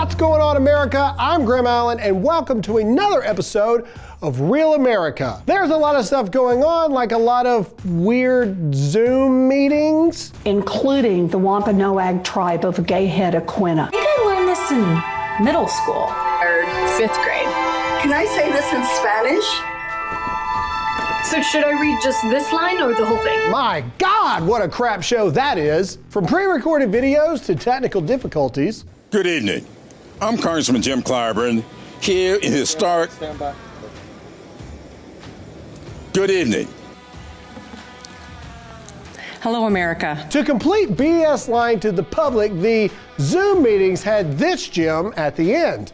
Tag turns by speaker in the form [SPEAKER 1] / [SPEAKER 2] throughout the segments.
[SPEAKER 1] What's going on, America? I'm Graham Allen, and welcome to another episode of Real America. There's a lot of stuff going on, like a lot of weird Zoom meetings.
[SPEAKER 2] Including the Wampanoag tribe of Gayhead Aquina.
[SPEAKER 3] I think I learned this in middle school.
[SPEAKER 4] Or 5th grade.
[SPEAKER 5] Can I say this in Spanish?
[SPEAKER 4] So should I read just this line or the whole thing?
[SPEAKER 1] My God, what a crap show that is. From pre-recorded videos to technical difficulties.
[SPEAKER 6] Good evening. I'm Congressman Jim Clyburn here in historic. Good evening.
[SPEAKER 3] Hello, America.
[SPEAKER 1] To complete BS lying to the public, the Zoom meetings had this gem at the end.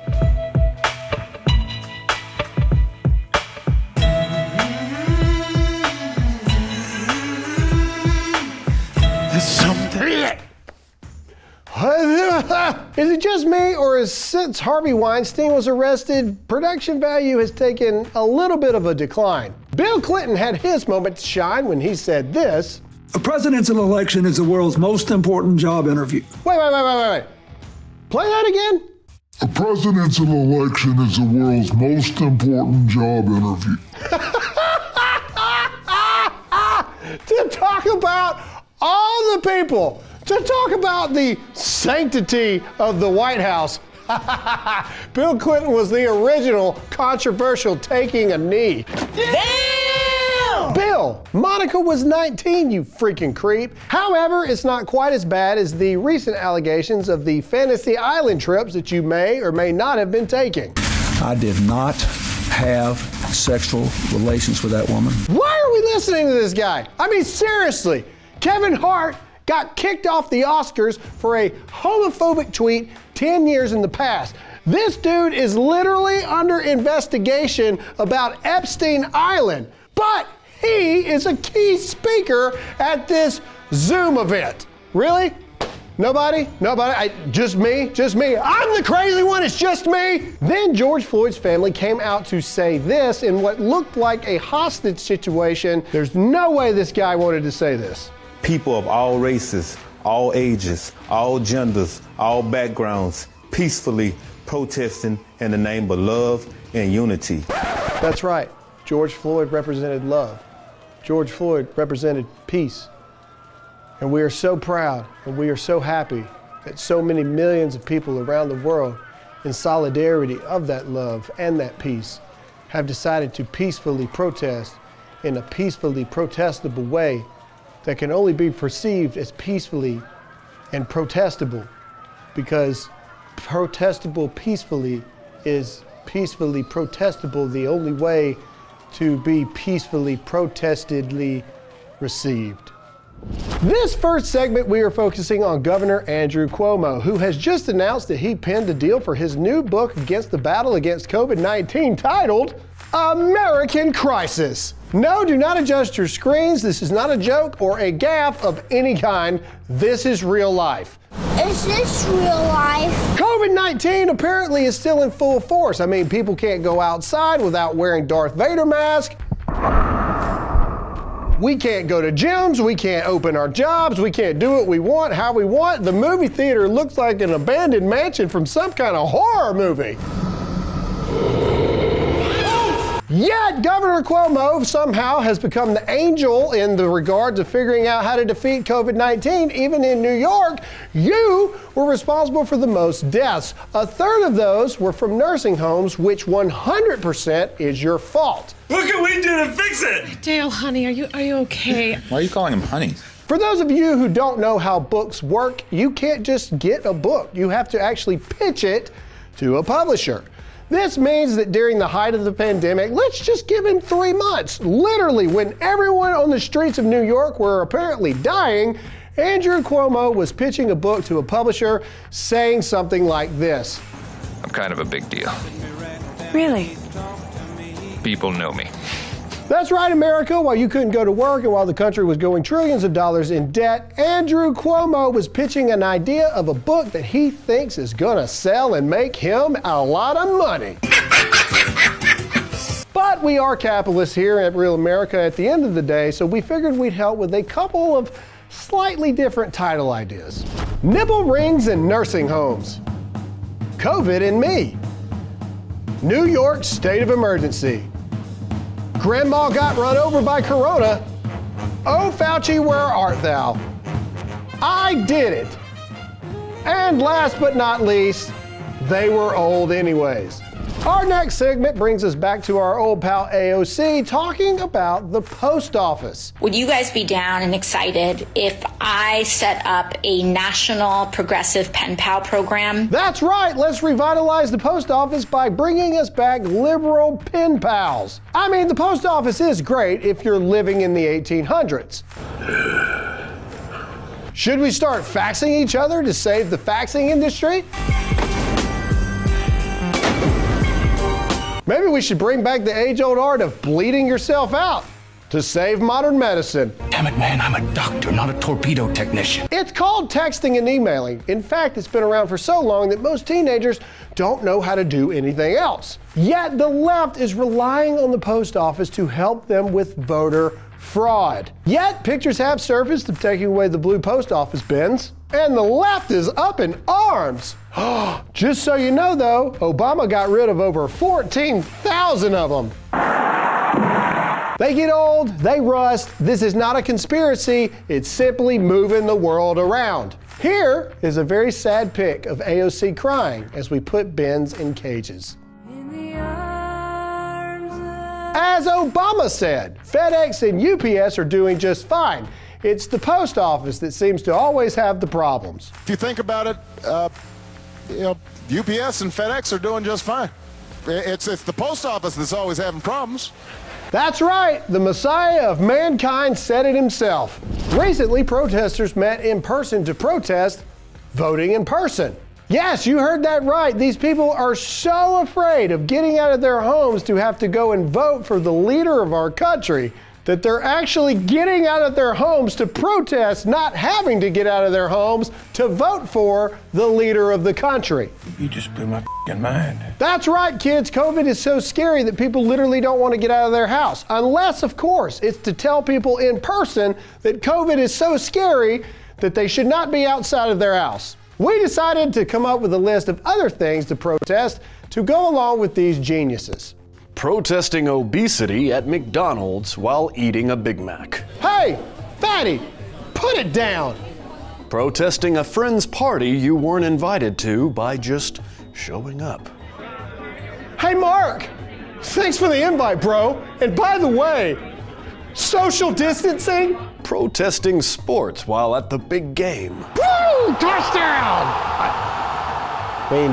[SPEAKER 1] Is it just me, or is since Harvey Weinstein was arrested, production value has taken a little bit of a decline? Bill Clinton had his moment to shine when he said this.
[SPEAKER 7] A presidential election is the world's most important job interview.
[SPEAKER 1] Wait. Play that again?
[SPEAKER 8] A presidential election is the world's most important job interview.
[SPEAKER 1] To talk about all the people, to talk about the sanctity of the White House. Bill Clinton was the original controversial taking a knee. Damn! Bill, Monica was 19, you freaking creep. However, it's not quite as bad as the recent allegations of the fantasy island trips that you may or may not have been taking.
[SPEAKER 7] I did not have sexual relations with that woman.
[SPEAKER 1] Why are we listening to this guy? I mean, seriously, Kevin Hart got kicked off the Oscars for a homophobic tweet 10 years in the past. This dude is literally under investigation about Epstein Island, but he is a key speaker at this Zoom event. Really? Nobody? Just me? I'm the crazy one, it's just me? Then George Floyd's family came out to say this in what looked like a hostage situation. There's no way this guy wanted to say this.
[SPEAKER 9] People of all races, all ages, all genders, all backgrounds, peacefully protesting in the name of love and unity.
[SPEAKER 1] That's right. George Floyd represented love. George Floyd represented peace. And we are so proud and we are so happy that so many millions of people around the world, in solidarity of that love and that peace, have decided to peacefully protest in a peacefully protestable way that can only be perceived as peacefully and protestable, because protestable peacefully is peacefully protestable, the only way to be peacefully protestedly received. This first segment, we are focusing on Governor Andrew Cuomo, who has just announced that he penned a deal for his new book against the battle against COVID-19 titled American Crisis. No, do not adjust your screens. This is not a joke or a gaffe of any kind. This is real life.
[SPEAKER 10] Is this real life?
[SPEAKER 1] COVID-19 apparently is still in full force. I mean, people can't go outside without wearing Darth Vader masks. We can't go to gyms, we can't open our jobs, we can't do what we want, how we want. The movie theater looks like an abandoned mansion from some kind of horror movie. Yet Governor Cuomo somehow has become the angel in the regard to figuring out how to defeat COVID-19. Even in New York, you were responsible for the most deaths. A third of those were from nursing homes, which 100% is your fault.
[SPEAKER 11] What can we do to fix it?
[SPEAKER 12] Dale, honey, are you okay?
[SPEAKER 13] Why are you calling him honey?
[SPEAKER 1] For those of you who don't know how books work, you can't just get a book. You have to actually pitch it to a publisher. This means that during the height of the pandemic, let's just give him 3 months. Literally, when everyone on the streets of New York were apparently dying, Andrew Cuomo was pitching a book to a publisher saying something like this.
[SPEAKER 14] I'm kind of a big deal.
[SPEAKER 3] Really?
[SPEAKER 14] People know me.
[SPEAKER 1] That's right, America. While you couldn't go to work and while the country was going trillions of dollars in debt, Andrew Cuomo was pitching an idea of a book that he thinks is gonna sell and make him a lot of money. But we are capitalists here at Real America at the end of the day, so we figured we'd help with a couple of slightly different title ideas. Nipple rings in nursing homes. COVID and me. New York state of emergency. Grandma got run over by Corona. Oh, Fauci, where art thou? I did it. And last but not least, they were old anyways. Our next segment brings us back to our old pal AOC talking about the post office.
[SPEAKER 10] Would you guys be down and excited if I set up a national progressive pen pal program?
[SPEAKER 1] That's right. Let's revitalize the post office by bringing us back liberal pen pals. I mean, the post office is great if you're living in the 1800s. Should we start faxing each other to save the faxing industry? Maybe we should bring back the age-old art of bleeding yourself out to save modern medicine.
[SPEAKER 7] Damn it, man, I'm a doctor, not a torpedo technician.
[SPEAKER 1] It's called texting and emailing. In fact, it's been around for so long that most teenagers don't know how to do anything else. Yet the left is relying on the post office to help them with voter fraud. Yet pictures have surfaced of taking away the blue post office bins, and the left is up in arms. Just so you know though, Obama got rid of over 14,000 of them. They get old, they rust. This is not a conspiracy, it's simply moving the world around. Here is a very sad pic of AOC crying as we put bins in cages. As Obama said, FedEx and UPS are doing just fine. It's the post office that seems to always have the problems.
[SPEAKER 13] If you think about it, UPS and FedEx are doing just fine. It's the post office that's always having problems.
[SPEAKER 1] That's right, the Messiah of mankind said it himself. Recently, protesters met in person to protest voting in person. Yes, you heard that right. These people are so afraid of getting out of their homes to have to go and vote for the leader of our country that they're actually getting out of their homes to protest not having to get out of their homes to vote for the leader of the country.
[SPEAKER 7] You just blew my f***ing mind.
[SPEAKER 1] That's right, kids. COVID is so scary that people literally don't want to get out of their house. Unless, of course, it's to tell people in person that COVID is so scary that they should not be outside of their house. We decided to come up with a list of other things to protest to go along with these geniuses.
[SPEAKER 15] Protesting obesity at McDonald's while eating a Big Mac.
[SPEAKER 1] Hey, fatty, put it down.
[SPEAKER 15] Protesting a friend's party you weren't invited to by just showing up.
[SPEAKER 1] Hey, Mark, thanks for the invite, bro. And by the way, social distancing?
[SPEAKER 15] Protesting sports while at the big game.
[SPEAKER 1] Woo! Touchdown! I mean,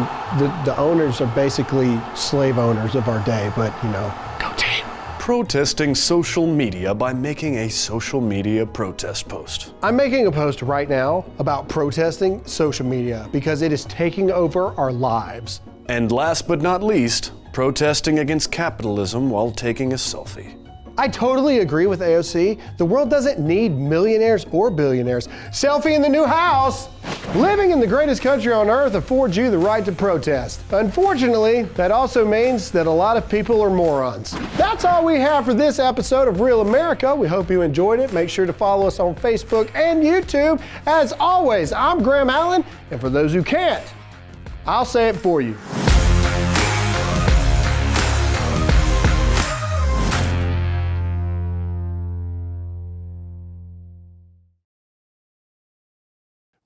[SPEAKER 1] the owners are basically slave owners of our day, but you know, go team.
[SPEAKER 15] Protesting social media by making a social media protest post.
[SPEAKER 1] I'm making a post right now about protesting social media because it is taking over our lives.
[SPEAKER 15] And last but not least, protesting against capitalism while taking a selfie.
[SPEAKER 1] I totally agree with AOC. The world doesn't need millionaires or billionaires. Selfie in the new house. Living in the greatest country on earth affords you the right to protest. Unfortunately, that also means that a lot of people are morons. That's all we have for this episode of Real America. We hope you enjoyed it. Make sure to follow us on Facebook and YouTube. As always, I'm Graham Allen, and for those who can't, I'll say it for you.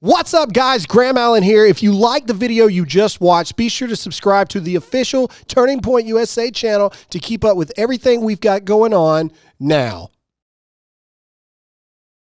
[SPEAKER 1] What's up, guys? Graham Allen here. If you liked the video you just watched, be sure to subscribe to the official Turning Point USA channel to keep up with everything we've got going on now.